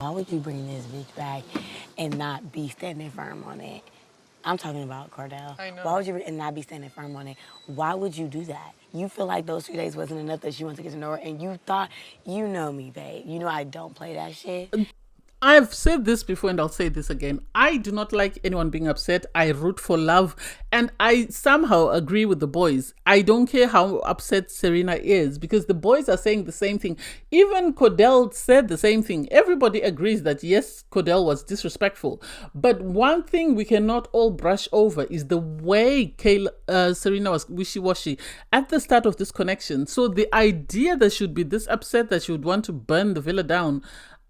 Why would you bring this bitch back and not be standing firm on it? I'm talking about Kordell. I know. Why would you and not be standing firm on it? Why would you do that? You feel like those 3 days wasn't enough that you wanted to get to know her, and you thought, you know me, babe. You know I don't play that shit. I've said this before and I'll say this again. I do not like anyone being upset. I root for love and I somehow agree with the boys. I don't care how upset Serena is because the boys are saying the same thing. Even Kordell said the same thing. Everybody agrees that yes, Kordell was disrespectful. But one thing we cannot all brush over is the way Serena was wishy-washy at the start of this connection. So the idea that she would be this upset that she would want to burn the villa down,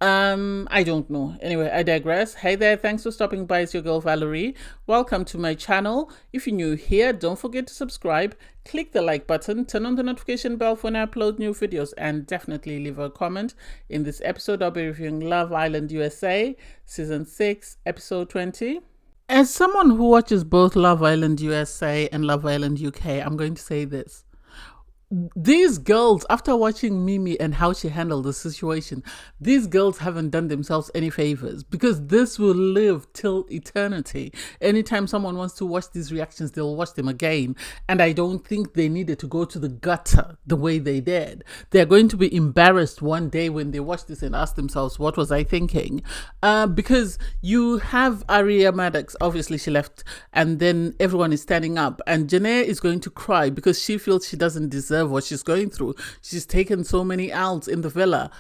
I don't know. Anyway, I digress. Hey there, thanks for stopping by. It's your girl Valerie. Welcome to my channel. If you're new here, don't forget to subscribe, click the like button, turn on the notification bell for when I upload new videos, and definitely leave a comment. In this episode, I'll be reviewing Love Island USA, Season 6, Episode 20. As someone who watches both Love Island USA and Love Island UK, I'm going to say this. These girls, after watching Mimi and how she handled the situation, these girls haven't done themselves any favors because this will live till eternity. Anytime someone wants to watch these reactions, they'll watch them again. And I don't think they needed to go to the gutter the way they did. They're going to be embarrassed one day when they watch this and ask themselves, what was I thinking? Because you have Aria Maddox, obviously she left, and then everyone is standing up. And Jana is going to cry because she feels she doesn't deserve what she's going through. She's taken so many L's in the villa.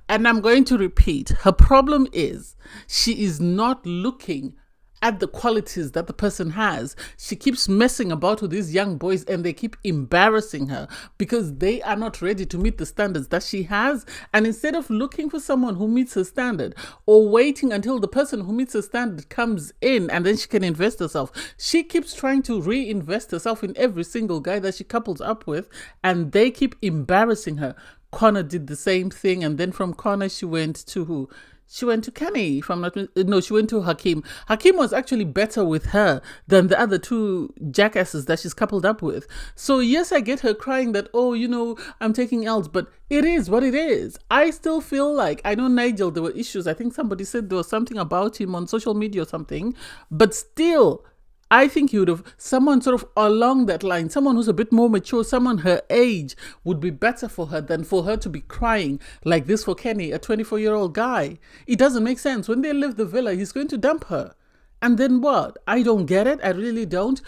And I'm going to repeat, her problem is she is not looking at the qualities that the person has. She keeps messing about with these young boys and they keep embarrassing her because they are not ready to meet the standards that she has. And instead of looking for someone who meets her standard or waiting until the person who meets her standard comes in and then she can invest herself, she keeps trying to reinvest herself in every single guy that she couples up with and they keep embarrassing her. Connor did the same thing, and then from Connor she went to who? She went to Kenny, if I'm not... No, she went to Hakeem. Hakeem was actually better with her than the other two jackasses that she's coupled up with. So yes, I get her crying that, oh, you know, I'm taking L's, but it is what it is. I still feel like, I know Nigel, there were issues. I think somebody said there was something about him on social media or something, but still... I think you would have, someone sort of along that line, someone who's a bit more mature, someone her age would be better for her than for her to be crying like this for Kenny, a 24-year-old guy. It doesn't make sense. When they leave the villa, he's going to dump her. And then what? I don't get it. I really don't.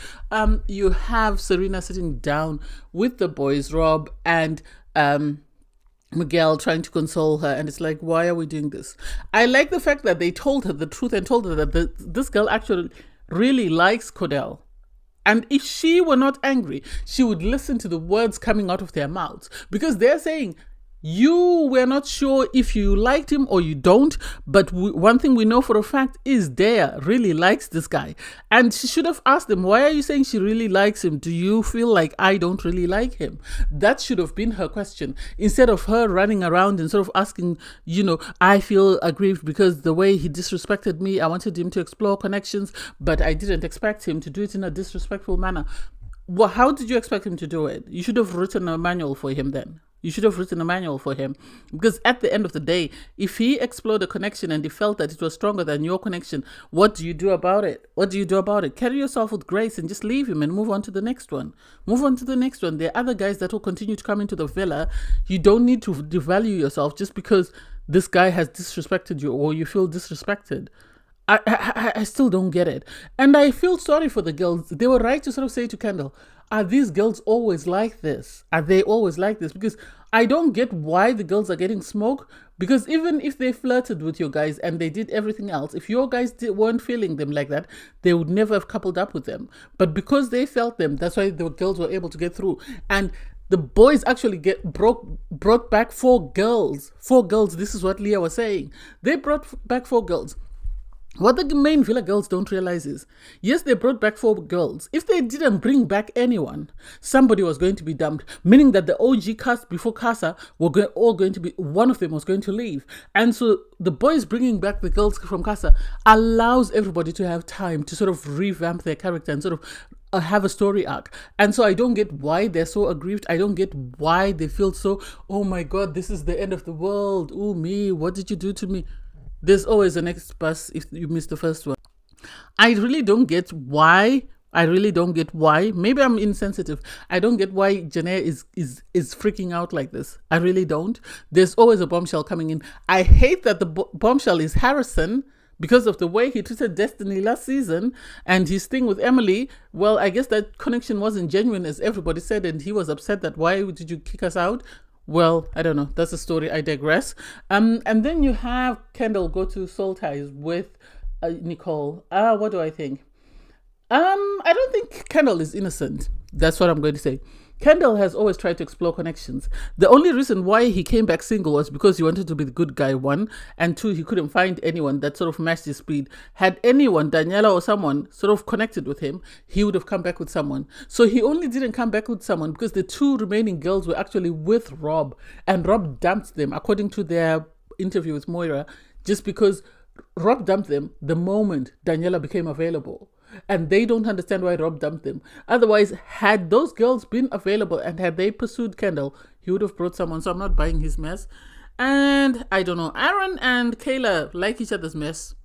You have Serena sitting down with the boys, Rob and Miguel, trying to console her, and it's like, why are we doing this? I like the fact that they told her the truth and told her that this girl actually really likes Kordell. And if she were not angry, she would listen to the words coming out of their mouths because they're saying, you were not sure if you liked him or you don't, but one thing we know for a fact is Daia really likes this guy. And she should have asked them, why are you saying she really likes him? Do you feel like I don't really like him? That should have been her question. Instead of her running around and sort of asking, you know, I feel aggrieved because the way he disrespected me, I wanted him to explore connections, but I didn't expect him to do it in a disrespectful manner. Well, how did you expect him to do it? You should have written a manual for him then. You should have written a manual for him because at the end of the day, if he explored a connection and he felt that it was stronger than your connection, what do you do about it? What do you do about it? Carry yourself with grace and just leave him and move on to the next one. Move on to the next one. There are other guys that will continue to come into the villa. You don't need to devalue yourself just because this guy has disrespected you or you feel disrespected. I still don't get it. And I feel sorry for the girls. They were right to sort of say to Kendall, are these girls always like this? Are they always like this? Because I don't get why the girls are getting smoke. Because even if they flirted with your guys and they did everything else, if your guys weren't feeling them like that, they would never have coupled up with them. But because they felt them, that's why the girls were able to get through. And the boys actually brought back 4 girls. 4 girls, this is what Leah was saying. They brought back 4 girls. What the main villa girls don't realize is, yes, they brought back 4 girls. If they didn't bring back anyone, somebody was going to be dumped, meaning that the OG cast before Casa were all going to be, one of them was going to leave. And so the boys bringing back the girls from Casa allows everybody to have time to sort of revamp their character and sort of have a story arc. And so I don't get why they're so aggrieved. I don't get why they feel so, oh my God, this is the end of the world. Oh me, what did you do to me? There's always a next bus if you miss the first one. I really don't get why. I really don't get why. Maybe I'm insensitive. I don't get why Jana is freaking out like this. I really don't. There's always a bombshell coming in. I hate that the bombshell is Harrison because of the way he treated Destiny last season and his thing with Emily. Well, I guess that connection wasn't genuine, as everybody said, and he was upset that why did you kick us out? Well, I don't know. That's a story. I digress. And then you have Kendall go to Soul Ties with Nicole. What do I think? I don't think Kendall is innocent. That's what I'm going to say. Kendall has always tried to explore connections. The only reason why he came back single was because he wanted to be the good guy, one, and two, he couldn't find anyone that sort of matched his speed. Had anyone, Daniela or someone, sort of connected with him, he would have come back with someone. So he only didn't come back with someone because the two remaining girls were actually with Rob, and Rob dumped them, according to their interview with Moira, just because Rob dumped them the moment Daniela became available. And they don't understand why Rob dumped them. Otherwise, had those girls been available and had they pursued Kendall, he would have brought someone. So I'm not buying his mess. And I don't know, Aaron and Kayla like each other's mess.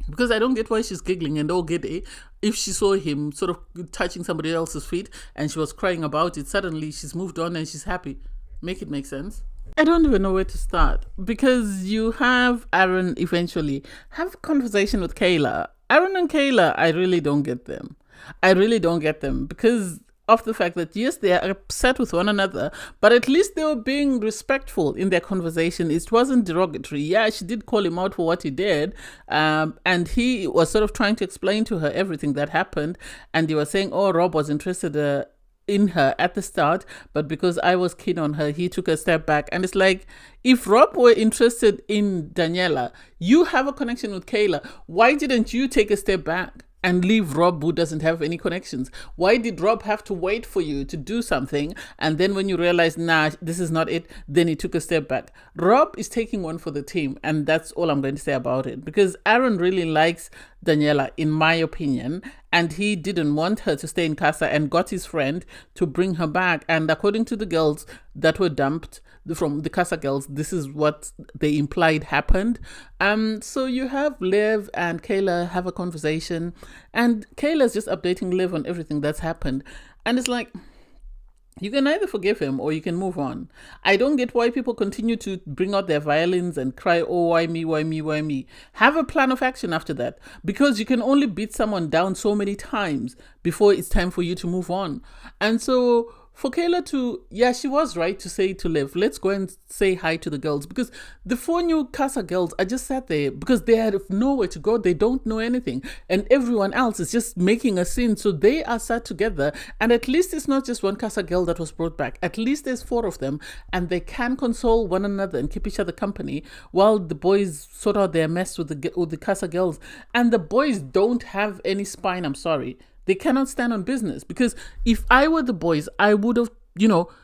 Because I don't get why she's giggling and all giddy. If she saw him sort of touching somebody else's feet and she was crying about it, suddenly she's moved on and she's happy. Make it make sense. I don't even know where to start. Because you have Aaron eventually have a conversation with Kayla. Aaron and Kayla, I really don't get them. I really don't get them because of the fact that, yes, they are upset with one another, but at least they were being respectful in their conversation. It wasn't derogatory. Yeah, she did call him out for what he did, and he was sort of trying to explain to her everything that happened, and he was saying, oh, Rob was interested in her at the start, but because I was keen on her, he took a step back. And it's like, if Rob were interested in Daniela, you have a connection with Kayla, why didn't you take a step back and leave Rob, who doesn't have any connections? Why did Rob have to wait for you to do something, and then when you realize, nah, this is not it, then he took a step back? Rob is taking one for the team, and that's all I'm going to say about it, because Aaron really likes Daniela, in my opinion, and he didn't want her to stay in Casa and got his friend to bring her back. And according to the girls that were dumped from the Casa girls, this is what they implied happened. So you have Liv and Kayla have a conversation, and Kayla's just updating Liv on everything that's happened. And it's like, you can either forgive him or you can move on. I don't get why people continue to bring out their violins and cry, oh, why me, why me, why me? Have a plan of action after that, because you can only beat someone down so many times before it's time for you to move on. And so for Kayla to, yeah, she was right to say to Liv, let's go and say hi to the girls, because the 4 new Casa girls are just sat there because they had nowhere to go. They don't know anything, and everyone else is just making a scene. So they are sat together, and at least it's not just one Casa girl that was brought back. At least there's 4 of them, and they can console one another and keep each other company while the boys sort out their mess with the Casa girls. And the boys don't have any spine, I'm sorry. They cannot stand on business, because if I were the boys, I would have,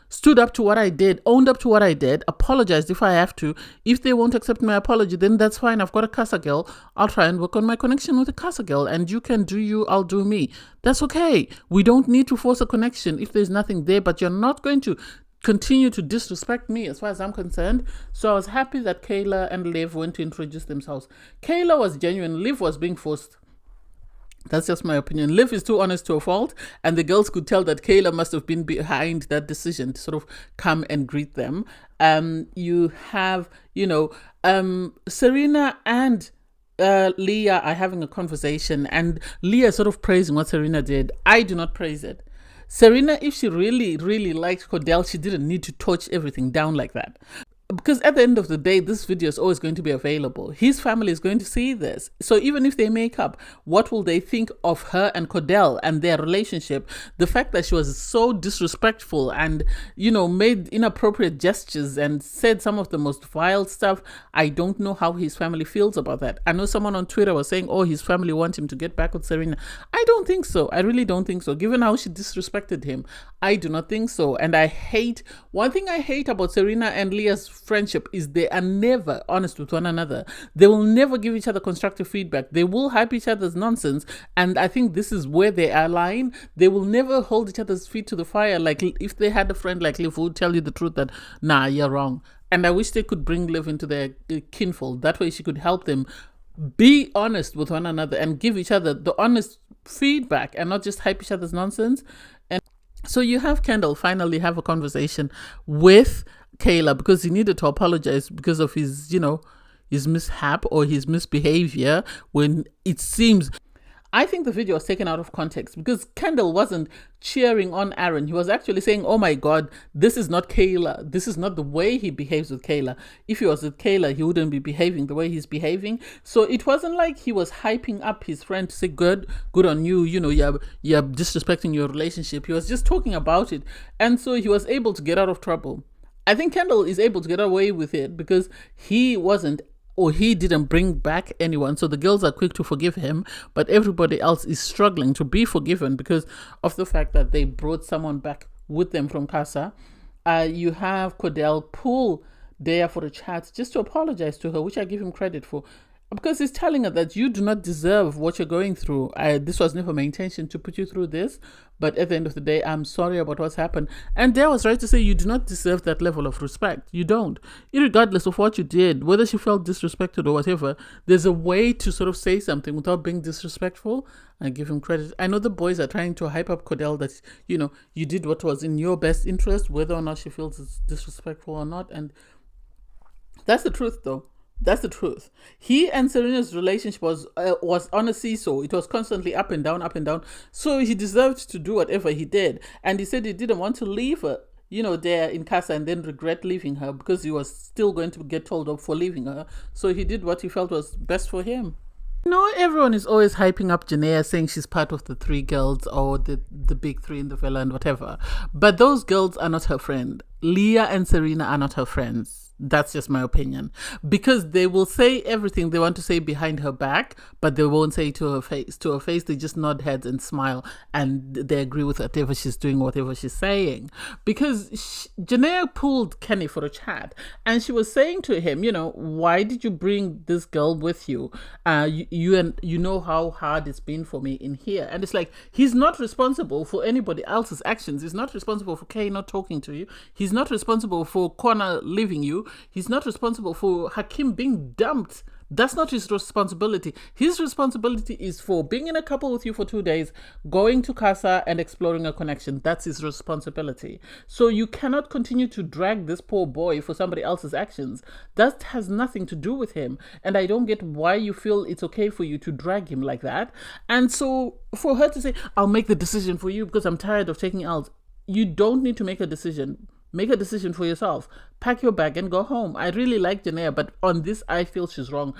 stood up to what I did, owned up to what I did, apologized if I have to. If they won't accept my apology, then that's fine. I've got a Casa girl. I'll try and work on my connection with a Casa girl, and you can do you, I'll do me. That's okay. We don't need to force a connection if there's nothing there, but you're not going to continue to disrespect me as far as I'm concerned. So I was happy that Kayla and Liv went to introduce themselves. Kayla was genuine. Liv was being forced. That's just my opinion. Liv is too honest to a fault, and the girls could tell that Kayla must have been behind that decision to sort of come and greet them. You have, Serena and Leah are having a conversation, and Leah sort of praising what Serena did. I do not praise it. Serena, if she really, really liked Kordell, she didn't need to torch everything down like that. Because at the end of the day, this video is always going to be available. His family is going to see this. So even if they make up, what will they think of her and Kordell and their relationship? The fact that she was so disrespectful and, made inappropriate gestures and said some of the most vile stuff, I don't know how his family feels about that. I know someone on Twitter was saying, oh, his family want him to get back with Serena. I don't think so. I really don't think so. Given how she disrespected him, I do not think so. And one thing I hate about Serena and Leah's friendship is they are never honest with one another. They will never give each other constructive feedback. They will hype each other's nonsense, and I think this is where they align. They will never hold each other's feet to the fire. Like if they had a friend like Liv who would tell you the truth that, nah, you're wrong. And I wish they could bring Liv into their kinfold. That way she could help them be honest with one another and give each other the honest feedback and not just hype each other's nonsense. And so you have Kendall finally have a conversation with Kayla because he needed to apologize because of his, his mishap or his misbehavior when it seems. I think the video was taken out of context because Kendall wasn't cheering on Aaron. He was actually saying, oh my God, this is not Kayla. This is not the way he behaves with Kayla. If he was with Kayla, he wouldn't be behaving the way he's behaving. So it wasn't like he was hyping up his friend to say, good on you. You're disrespecting your relationship. He was just talking about it. And so he was able to get out of trouble. I think Kendall is able to get away with it because he wasn't or he didn't bring back anyone. So the girls are quick to forgive him, but everybody else is struggling to be forgiven because of the fact that they brought someone back with them from Casa. You have Kordell pull Daia for a chat just to apologize to her, which I give him credit for. Because he's telling her that you do not deserve what you're going through. This was never my intention to put you through this, but at the end of the day, I'm sorry about what's happened. And Daia was right to say you do not deserve that level of respect. You don't. Irregardless of what you did, whether she felt disrespected or whatever, there's a way to sort of say something without being disrespectful. I give him credit. I know the boys are trying to hype up Kordell that, you did what was in your best interest, whether or not she feels it's disrespectful or not. And that's the truth, though. That's the truth. He and Serena's relationship was on a seesaw. It was constantly up and down, up and down. So he deserved to do whatever he did. And he said he didn't want to leave her, there in Casa and then regret leaving her because he was still going to get told off for leaving her. So he did what he felt was best for him. Everyone is always hyping up Jana, saying she's part of the three girls or the big three in the villa and whatever. But those girls are not her friend. Leah and Serena are not her friends. That's just my opinion. Because they will say everything they want to say behind her back, but they won't say it to her face. To her face, they just nod heads and smile, and they agree with whatever she's doing, whatever she's saying. Because Jana pulled Kenny for a chat, and she was saying to him, why did you bring this girl with you? You know how hard it's been for me in here. And it's like, he's not responsible for anybody else's actions. He's not responsible for Kay not talking to you. He's not responsible for Connor leaving you. He's not responsible for Hakim being dumped. That's not his responsibility. His responsibility is for being in a couple with you for 2 days, going to Casa and exploring a connection. That's his responsibility. So you cannot continue to drag this poor boy for somebody else's actions. That has nothing to do with him. And I don't get why you feel it's okay for you to drag him like that. And so for her to say, I'll make the decision for you because I'm tired of taking L's. You don't need to make a decision. Make a decision for yourself. Pack your bag and go home. I really like Jana, but on this, I feel she's wrong.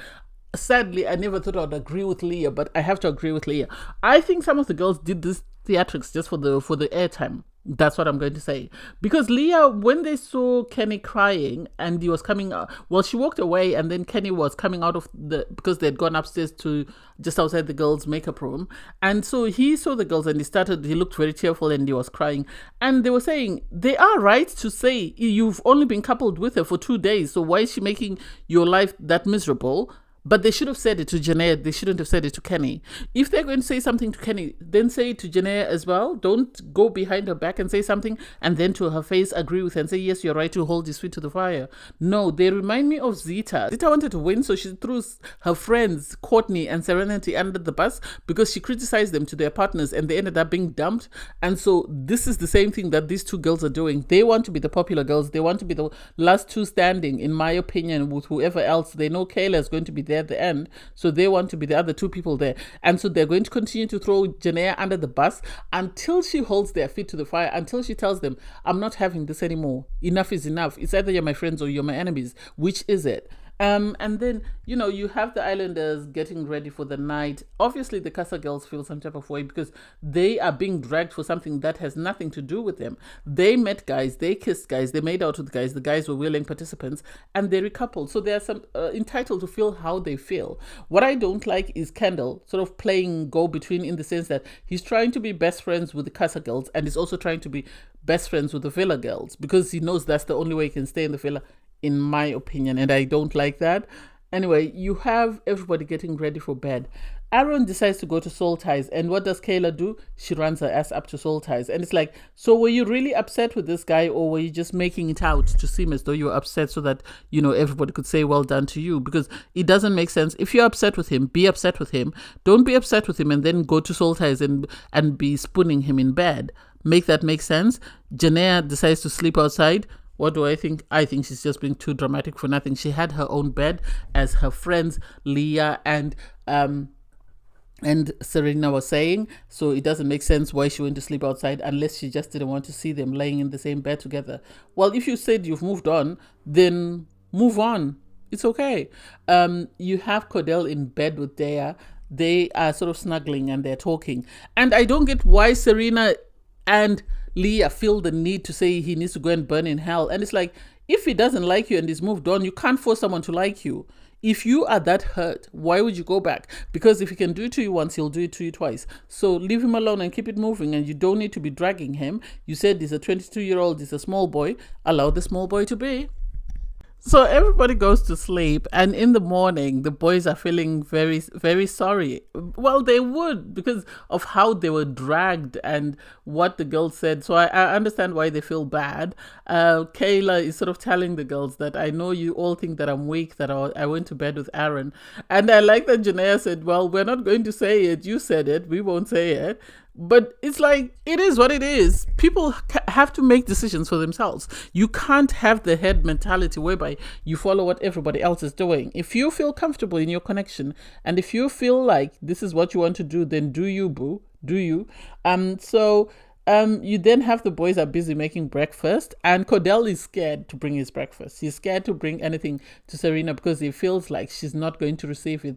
Sadly, I never thought I'd agree with Leah, but I have to agree with Leah. I think some of the girls did this theatrics just for the airtime. That's what I'm going to say. Because Leah, when they saw Kenny crying and he was coming out, well, she walked away and then Kenny was coming out of because they had gone upstairs to just outside the girls' makeup room. And so he saw the girls and he looked very tearful and he was crying. And they were saying, they are right to say, you've only been coupled with her for 2 days. So why is she making your life that miserable? But they should have said it to Jana. They shouldn't have said it to Kenny. If they're going to say something to Kenny, then say it to Jana as well. Don't go behind her back and say something and then to her face agree with her and say, yes, you're right to hold his feet to the fire. No, they remind me of Zita. Zita wanted to win, so she threw her friends, Courtney and Serenity, under the bus because she criticized them to their partners and they ended up being dumped. And so this is the same thing that these two girls are doing. They want to be the popular girls. They want to be the last two standing, in my opinion, with whoever else. They know Kayla is going to be there at the end, so they want to be the other two people there, and so they're going to continue to throw Jana under the bus until she holds their feet to the fire, until she tells them, I'm not having this anymore. Enough is enough. It's either you're my friends or you're my enemies. Which is it? And then, you have the Islanders getting ready for the night. Obviously, the Casa girls feel some type of way because they are being dragged for something that has nothing to do with them. They met guys, they kissed guys, they made out with guys, the guys were willing participants, and they recoupled. So they are entitled to feel how they feel. What I don't like is Kendall sort of playing go-between in the sense that he's trying to be best friends with the Casa girls and he's also trying to be best friends with the Villa girls because he knows that's the only way he can stay in the Villa, in my opinion, and I don't like that. Anyway, you have everybody getting ready for bed. Aaron decides to go to Soul Ties, and what does Kayla do? She runs her ass up to Soul Ties. And it's like, so were you really upset with this guy, or were you just making it out to seem as though you were upset so that, everybody could say well done to you? Because it doesn't make sense. If you're upset with him, be upset with him. Don't be upset with him and then go to Soul Ties and be spooning him in bed. Make that make sense. Jana decides to sleep outside. What do I think? I think she's just being too dramatic for nothing. She had her own bed, as her friends Leah and Serena was saying, so it doesn't make sense why she went to sleep outside unless she just didn't want to see them laying in the same bed together. Well, if you said you've moved on, then move on. It's okay. You have Kordell in bed with Daia. They are sort of snuggling and they're talking. And I don't get why Serena and Leah feel the need to say he needs to go and burn in hell. And it's like, if he doesn't like you and he's moved on, you can't force someone to like you. If you are that hurt, why would you go back? Because if he can do it to you once, he'll do it to you twice. So leave him alone and keep it moving, and you don't need to be dragging him. You said he's a 22-year-old, he's a small boy. Allow the small boy to be. So everybody goes to sleep, and in the morning, the boys are feeling very, very sorry. Well, they would, because of how they were dragged and what the girls said. So I understand why they feel bad. Kayla is sort of telling the girls that I know you all think that I'm weak, that I went to bed with Aaron. And I like that Janaea said, well, we're not going to say it. You said it. We won't say it. But it's like, it is what it is. People have to make decisions for themselves. You can't have the head mentality whereby you follow what everybody else is doing. If you feel comfortable in your connection, and if you feel like this is what you want to do, then do you, boo. Do you. You then have the boys are busy making breakfast, and Kordell is scared to bring his breakfast. He's scared to bring anything to Serena because he feels like she's not going to receive it,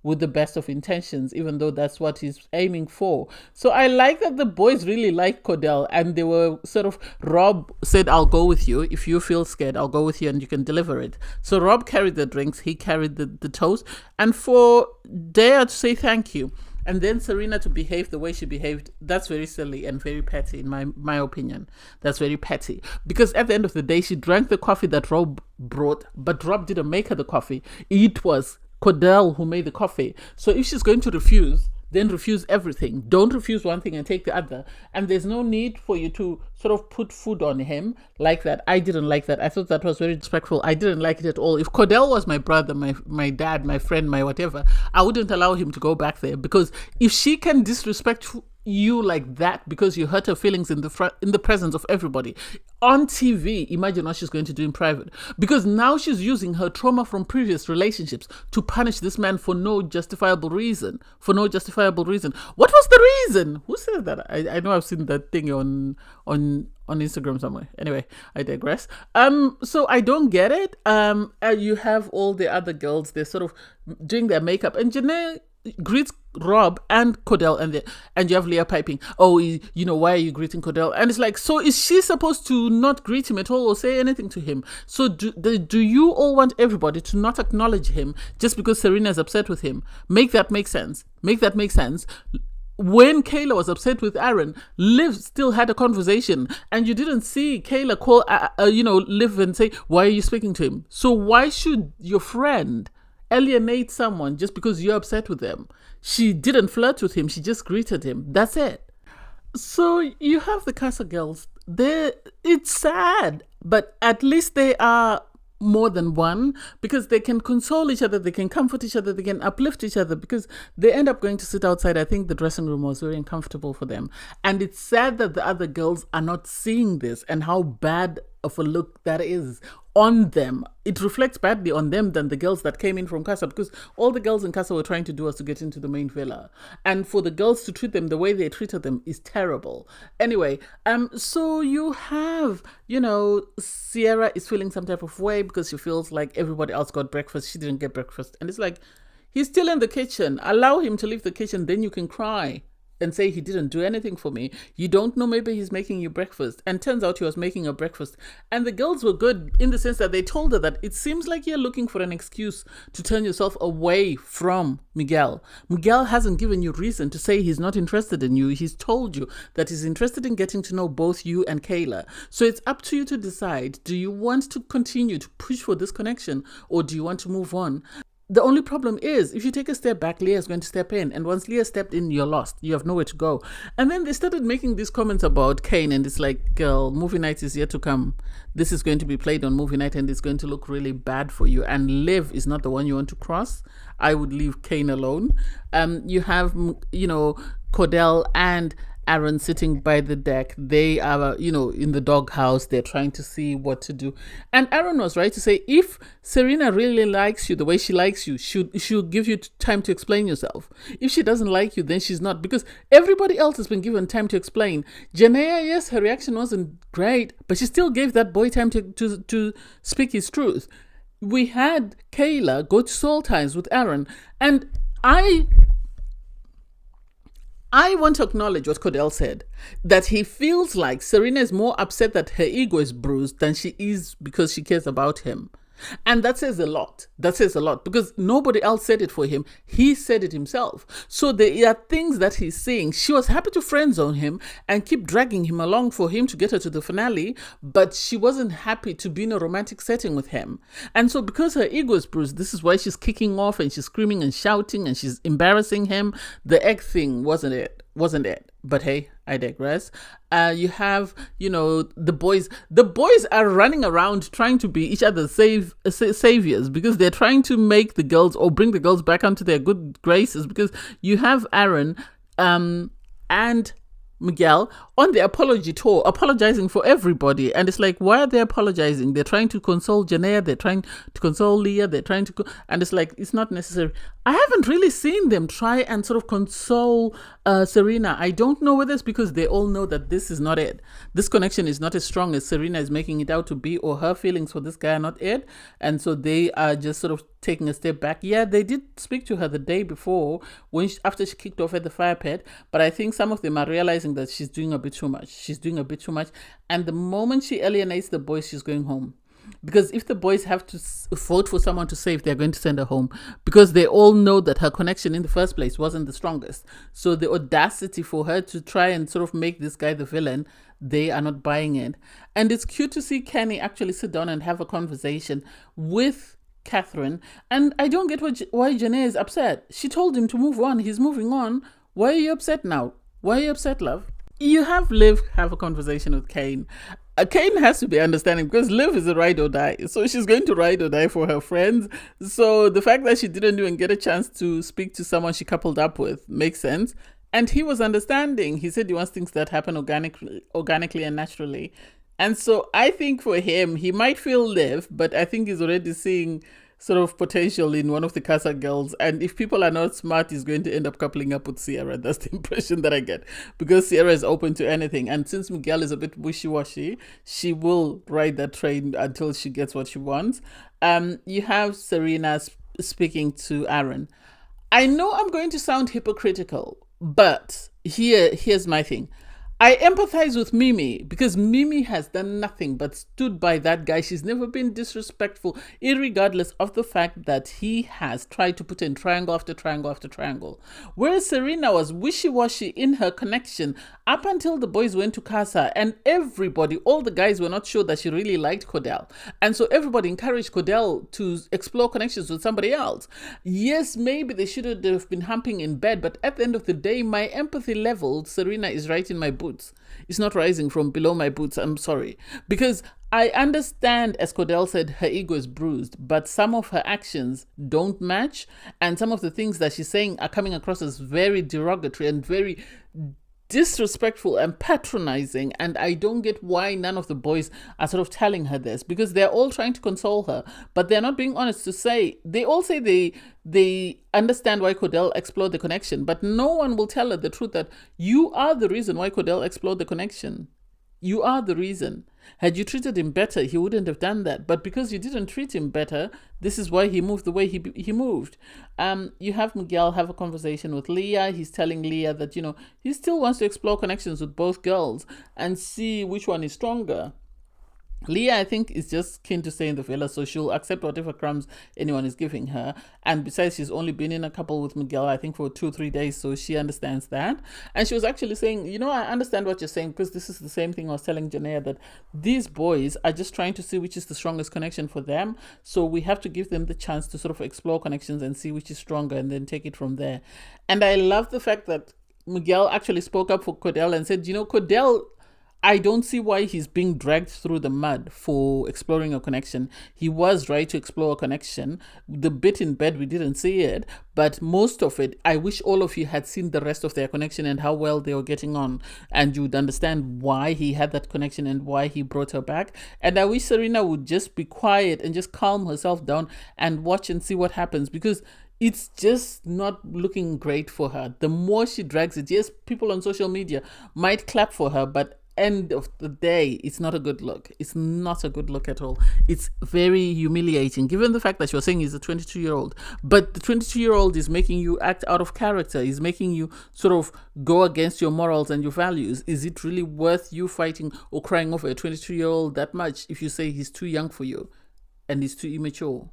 with the best of intentions, even though that's what he's aiming for. So I like that the boys really like Kordell, and they were sort of, Rob said, I'll go with you. If you feel scared, I'll go with you and you can deliver it. So Rob carried the drinks, he carried the toast, and for Daia to say thank you. And then Serena to behave the way she behaved, that's very silly and very petty, in my opinion. That's very petty. Because at the end of the day, she drank the coffee that Rob brought, but Rob didn't make her the coffee. It was Kordell who made the coffee. So if she's going to refuse, then refuse everything. Don't refuse one thing and take the other. And there's no need for you to sort of put food on him like that. I didn't like that. I thought that was very disrespectful. I didn't like it at all. If Kordell was my brother, my dad, my friend, my whatever, I wouldn't allow him to go back there. Because if she can disrespect you like that because you hurt her feelings in the presence of everybody on TV, imagine what she's going to do in private. Because now she's using her trauma from previous relationships to punish this man for no justifiable reason. What was the reason? Who said that? I know I've seen that thing on Instagram somewhere. Anyway, I digress. So I don't get it. You have all the other girls, they're sort of doing their makeup, and Janae greets Rob and Kordell, and you have Leah piping, oh, why are you greeting Kordell? And it's like, so is she supposed to not greet him at all or say anything to him? So do you all want everybody to not acknowledge him just because Serena is upset with him? Make that make sense. When Kayla was upset with Aaron, Liv still had a conversation, and you didn't see Kayla call, Liv and say, why are you speaking to him? So why should your friend alienate someone just because you're upset with them? She didn't flirt with him. She just greeted him. That's it. So you have the Casa girls. It's sad, but at least they are more than one, because they can console each other, they can comfort each other, they can uplift each other, because they end up going to sit outside. I think the dressing room was very uncomfortable for them. And it's sad that the other girls are not seeing this and how bad of a look that is on them. It reflects badly on them than the girls that came in from Casa, because all the girls in Casa were trying to do was to get into the main villa. And for the girls to treat them the way they treated them is terrible. Anyway, so you have, Sierra is feeling some type of way because she feels like everybody else got breakfast. She didn't get breakfast. And it's like, he's still in the kitchen. Allow him to leave the kitchen, then you can cry. and say he didn't do anything for me. You don't know, maybe he's making you breakfast. And turns out he was making her breakfast. And the girls were good in the sense that they told her that it seems like you're looking for an excuse to turn yourself away from Miguel. Miguel hasn't given you reason to say he's not interested in you. He's told you that he's interested in getting to know both you and Kayla. So it's up to you to decide, do you want to continue to push for this connection or do you want to move on? The only problem is, if you take a step back, Leah's going to step in. And once Leah stepped in, you're lost. You have nowhere to go. And then they started making these comments about Kane. And it's like, girl, movie night is yet to come. This is going to be played on movie night and it's going to look really bad for you. And Liv is not the one you want to cross. I would leave Kane alone. You have, Kordell and Aaron sitting by the deck. They are, in the doghouse. They're trying to see what to do. And Aaron was right to say, if Serena really likes you the way she likes you, she'll give you time to explain yourself. If she doesn't like you, then she's not. Because everybody else has been given time to explain. Jana, yes, her reaction wasn't great, but she still gave that boy time to speak his truth. We had Kayla go to Soul Times with Aaron. And I want to acknowledge what Kordell said, that he feels like Serena is more upset that her ego is bruised than she is because she cares about him. And that says a lot. That says a lot because nobody else said it for him. He said it himself. So there are things that he's saying. She was happy to friend zone him and keep dragging him along for him to get her to the finale, but she wasn't happy to be in a romantic setting with him. And so because her ego is bruised, this is why she's kicking off and she's screaming and shouting and she's embarrassing him. The egg thing wasn't it. But hey, I digress. You have, the boys. The boys are running around trying to be each other's saviors because they're trying to make the girls or bring the girls back onto their good graces. Because you have Aaron and Miguel on the apology tour, apologizing for everybody. And it's like, why are they apologizing? They're trying to console Janaea, they're trying to console Leah, they're trying to, and it's like, it's not necessary. I haven't really seen them try and sort of console Serena. I don't know whether it's because they all know that this is not it. This connection is not as strong as Serena is making it out to be, or her feelings for this guy are not it. And so they are just sort of taking a step back. Yeah, they did speak to her the day before after she kicked off at the fire pit, but I think some of them are realizing that she's doing a bit too much. And the moment she alienates the boys, she's going home. Because if the boys have to vote for someone to save, they're going to send her home because they all know that her connection in the first place wasn't the strongest. So the audacity for her to try and sort of make this guy the villain, they are not buying it. And it's cute to see Kenny actually sit down and have a conversation with Catherine. And I don't get why Janae is upset. She told him to move on. He's moving on. Why are you upset now? Why are you upset, love? You have Liv have a conversation with Kane. Kane has to be understanding because Liv is a ride or die. So she's going to ride or die for her friends. So the fact that she didn't even get a chance to speak to someone she coupled up with makes sense. And he was understanding. He said he wants things that happen organically and naturally. And so I think for him, he might feel Liv, but I think he's already seeing sort of potential in one of the Casa girls. And if people are not smart, he's going to end up coupling up with Sierra. That's the impression that I get. Because Sierra is open to anything. And since Miguel is a bit wishy-washy, she will ride that train until she gets what she wants. You have Serena speaking to Aaron. I know I'm going to sound hypocritical, but here's my thing. I empathize with Mimi because Mimi has done nothing but stood by that guy. She's never been disrespectful, irregardless of the fact that he has tried to put in triangle after triangle after triangle. Whereas Serena was wishy-washy in her connection up until the boys went to Casa, and everybody, all the guys were not sure that she really liked Kordell. And so everybody encouraged Kordell to explore connections with somebody else. Yes, maybe they should have been humping in bed, but at the end of the day, my empathy level, Serena is right in my boot. It's not rising from below my boots. I'm sorry. Because I understand, as Kordell said, her ego is bruised, but some of her actions don't match. And some of the things that she's saying are coming across as very derogatory and very disrespectful and patronizing. And I don't get why none of the boys are sort of telling her this, because they're all trying to console her, but they're not being honest to say. They all say they understand why Kordell explored the connection, but no one will tell her the truth that you are the reason why Kordell explored the connection. You are the reason. Had you treated him better, he wouldn't have done that. But because you didn't treat him better, this is why he moved the way he moved. You have Miguel have a conversation with Leah. He's telling Leah that, he still wants to explore connections with both girls and see which one is stronger. Leah, I think, is just keen to stay in the villa, so she'll accept whatever crumbs anyone is giving her. And besides, she's only been in a couple with Miguel, I think, for 2-3 days, so she understands that. And she was actually saying, I understand what you're saying, because this is the same thing I was telling Jana, that these boys are just trying to see which is the strongest connection for them. So we have to give them the chance to sort of explore connections and see which is stronger and then take it from there. And I love the fact that Miguel actually spoke up for Kordell and said, Kordell, I don't see why he's being dragged through the mud for exploring a connection. He was right to explore a connection. The bit in bed, we didn't see it, but most of it, I wish all of you had seen the rest of their connection and how well they were getting on, and you would understand why he had that connection and why he brought her back. And I wish Serena would just be quiet and just calm herself down and watch and see what happens, because it's just not looking great for her. The more she drags it, yes, people on social media might clap for her, but end of the day, it's not a good look. It's not a good look at all. It's very humiliating, given the fact that you're saying he's a 22-year-old, but the 22-year-old is making you act out of character, is making you sort of go against your morals and your values. Is it really worth you fighting or crying over a 22-year-old that much if you say he's too young for you and he's too immature?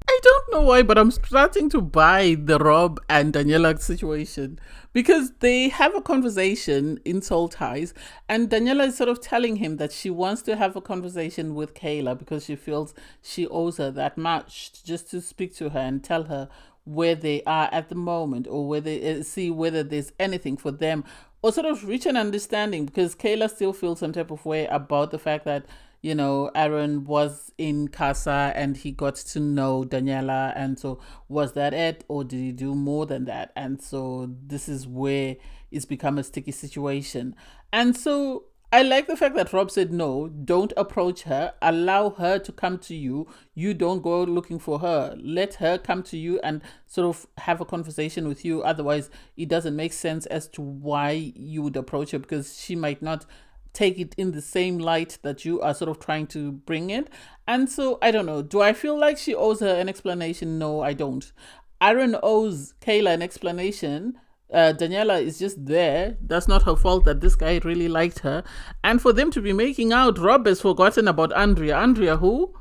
I don't know why, but I'm starting to buy the Rob and Daniela situation, because they have a conversation in Soul Ties, and Daniela is sort of telling him that she wants to have a conversation with Kayla because she feels she owes her that much, just to speak to her and tell her where they are at the moment, or where they see whether there's anything for them, or sort of reach an understanding, because Kayla still feels some type of way about the fact that Aaron was in Casa and he got to know Daniela, and so was that it, or did he do more than that? And so this is where it's become a sticky situation. And so I like the fact that Rob said, no, don't approach her, allow her to come to you. You don't go looking for her. Let her come to you and sort of have a conversation with you. Otherwise, it doesn't make sense as to why you would approach her, because she might not take it in the same light that you are sort of trying to bring it. And so, I don't know. Do I feel like she owes her an explanation? No, I don't. Aaron owes Kayla an explanation. Daniela is just there. That's not her fault that this guy really liked her. And for them to be making out, Rob has forgotten about Andrea. Andrea who?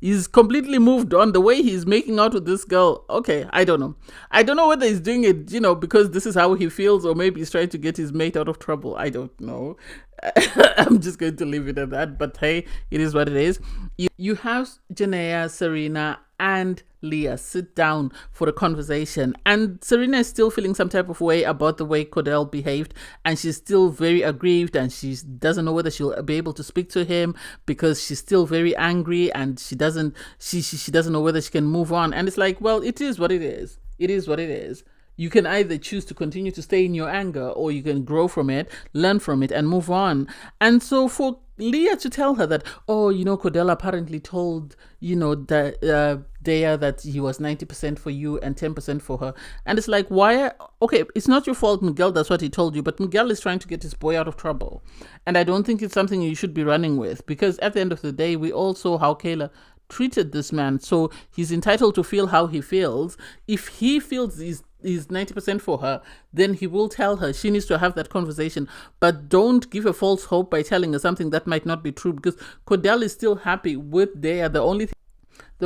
He's completely moved on. The way he's making out with this girl, okay, I don't know. I don't know whether he's doing it, because this is how he feels, or maybe he's trying to get his mate out of trouble. I don't know. I'm just going to leave it at that. But hey, it is what it is. You have Jana, Serena, and Leah sit down for a conversation, and Serena is still feeling some type of way about the way Kordell behaved, and she's still very aggrieved, and she doesn't know whether she'll be able to speak to him because she's still very angry, and she doesn't know whether she can move on. And it's like, well, it is what it is. It is what it is. You can either choose to continue to stay in your anger, or you can grow from it, learn from it, and move on. And so for Leah to tell her that, Kordell apparently told, Daia that he was 90% for you and 10% for her. And it's like, why? Okay, it's not your fault, Miguel, that's what he told you, but Miguel is trying to get his boy out of trouble. And I don't think it's something you should be running with, because at the end of the day, we all saw how Kayla treated this man. So he's entitled to feel how he feels. If he feels he's 90% for her, then he will tell her. She needs to have that conversation, but don't give her false hope by telling her something that might not be true, because Kordell is still happy with Daia. The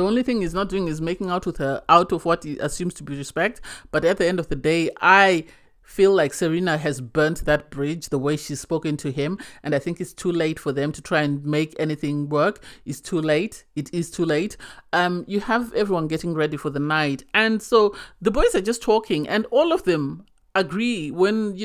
only thing he's not doing is making out with her out of what he assumes to be respect. But at the end of the day, I feel like Serena has burnt that bridge the way she's spoken to him, and I think it's too late for them to try and make anything work. It's too late. It is too late. You have everyone getting ready for the night, and so the boys are just talking, and all of them agree when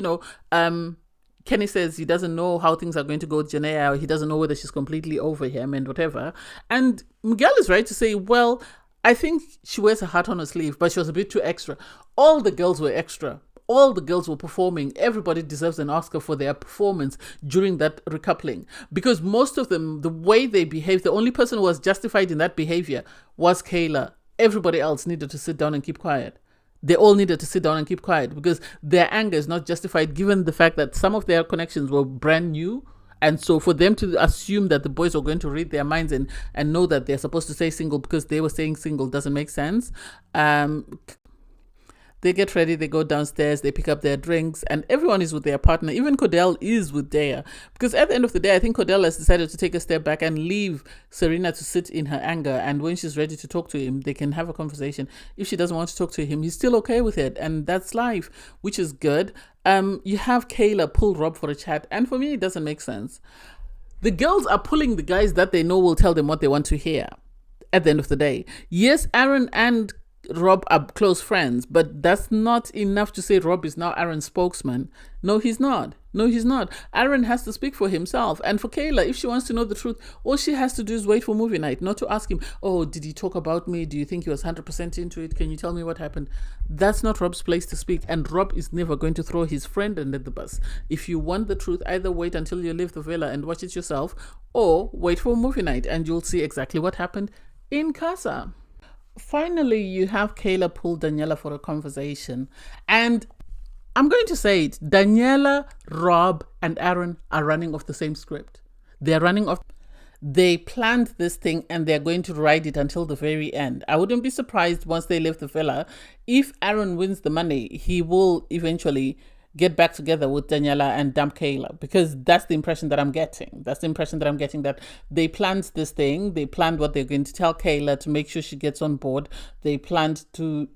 Kenny says he doesn't know how things are going to go with Jana. He doesn't know whether she's completely over him and whatever. And Miguel is right to say, well, I think she wears her heart on her sleeve, but she was a bit too extra. All the girls were extra. All the girls were performing. Everybody deserves an Oscar for their performance during that recoupling, because most of them, the way they behaved, the only person who was justified in that behavior was Kayla. Everybody else needed to sit down and keep quiet. They all needed to sit down and keep quiet, because their anger is not justified given the fact that some of their connections were brand new And so for them to assume that the boys are going to read their minds and know that they're supposed to say single because they were saying single doesn't make sense. They get ready, they go downstairs, they pick up their drinks, and everyone is with their partner. Even Kordell is with Daia. Because at the end of the day, I think Kordell has decided to take a step back and leave Serena to sit in her anger. And when she's ready to talk to him, they can have a conversation. If she doesn't want to talk to him, he's still okay with it. And that's life, which is good. You have Kayla pull Rob for a chat. And for me, it doesn't make sense. The girls are pulling the guys that they know will tell them what they want to hear at the end of the day. Yes, Aaron and Rob are close friends, but that's not enough to say Rob is now Aaron's spokesman. No, he's not. No, he's not. Aaron has to speak for himself. And for Kayla, if she wants to know the truth, all she has to do is wait for movie night, not to ask him, oh, did he talk about me? Do you think he was 100% into it? Can you tell me what happened? That's not Rob's place to speak. And Rob is never going to throw his friend under the bus. If you want the truth, either wait until you leave the villa and watch it yourself, or wait for movie night and you'll see exactly what happened in Casa. Finally, you have Kayla pull Daniela for a conversation. And I'm going to say it, Daniela, Rob, and Aaron are running off the same script. They're running off. They planned this thing and they're going to ride it until the very end. I wouldn't be surprised once they leave the villa. If Aaron wins the money, he will eventually get back together with Daniela and dump Kayla, because that's the impression that I'm getting. That's the impression that I'm getting, that they planned this thing. They planned what they're going to tell Kayla to make sure she gets on board. They planned to,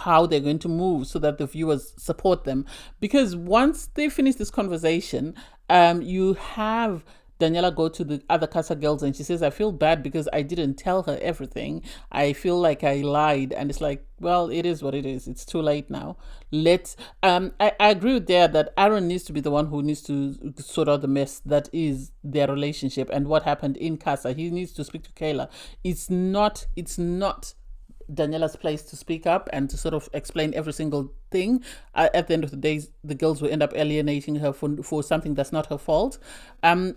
how they're going to move so that the viewers support them. Because once they finish this conversation, you have Daniela go to the other Casa girls and she says, I feel bad because I didn't tell her everything. I feel like I lied. And it's like, well, it is what it is. It's too late now. I agree with Daia that Aaron needs to be the one who needs to sort out the mess that is their relationship and what happened in Casa. He needs to speak to Kayla. It's not Daniela's place to speak up and to sort of explain every single thing. At the end of the day, the girls will end up alienating her for something that's not her fault.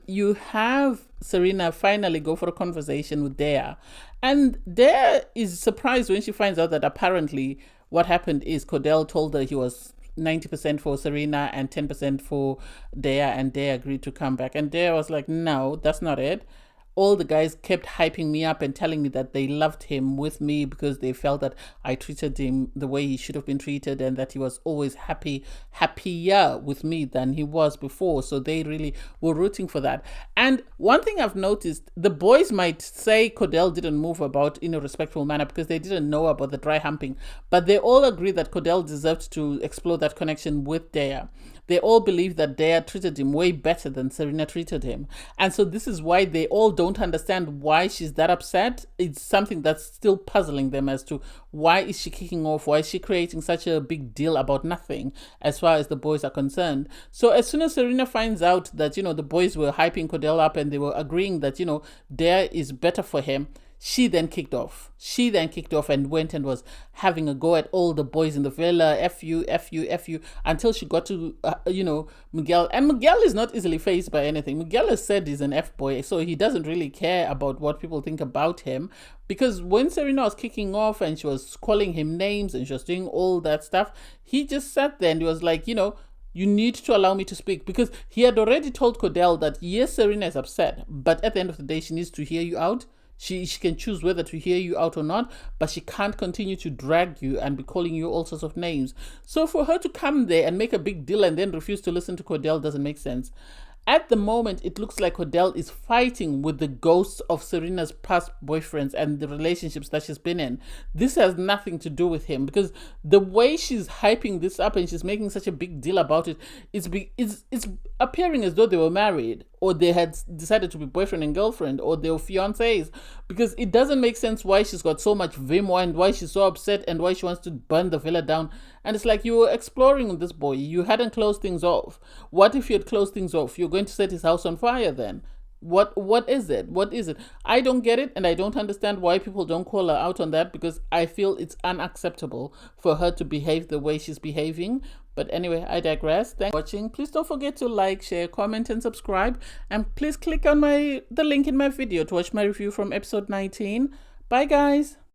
You have Serena finally go for a conversation with Daia. And Daia is surprised when she finds out that apparently what happened is Kordell told her he was 90% for Serena and 10% for Daia, and Daia agreed to come back. And Daia was like, no, that's not it. All the guys kept hyping me up and telling me that they loved him with me because they felt that I treated him the way he should have been treated and that he was always happier with me than he was before. So they really were rooting for that. And one thing I've noticed, the boys might say Kordell didn't move about in a respectful manner because they didn't know about the dry humping, but they all agree that Kordell deserved to explore that connection with Daia. They all believe that Daia treated him way better than Serena treated him. And so this is why they all don't understand why she's that upset. It's something that's still puzzling them as to why is she kicking off? Why is she creating such a big deal about nothing as far as the boys are concerned? So as soon as Serena finds out that, the boys were hyping Kordell up and they were agreeing that, Daia is better for him, she then kicked off. She then kicked off and went and was having a go at all the boys in the villa, F you, until she got to, Miguel. And Miguel is not easily fazed by anything. Miguel has said he's an F-boy, so he doesn't really care about what people think about him. Because when Serena was kicking off and she was calling him names and she was doing all that stuff, he just sat there and he was like, you need to allow me to speak, because he had already told Kordell that, yes, Serena is upset, but at the end of the day, she needs to hear you out. She can choose whether to hear you out or not, but she can't continue to drag you and be calling you all sorts of names. So for her to come there and make a big deal and then refuse to listen to Kordell doesn't make sense. At the moment, it looks like Kordell is fighting with the ghosts of Serena's past boyfriends and the relationships that she's been in. This has nothing to do with him, because the way she's hyping this up and she's making such a big deal about it, it's appearing as though they were married, or they had decided to be boyfriend and girlfriend, or they were fiancés, because it doesn't make sense why she's got so much vim and why she's so upset and why she wants to burn the villa down. And it's like, you were exploring with this boy. You hadn't closed things off. What if you had closed things off? You're going to set his house on fire then. What is it? What is it? I don't get it, and I don't understand why people don't call her out on that, because I feel it's unacceptable for her to behave the way she's behaving. But anyway, I digress. Thanks for watching. Please don't forget to like, share, comment, and subscribe. And please click on the link in my video to watch my review from episode 19. Bye, guys.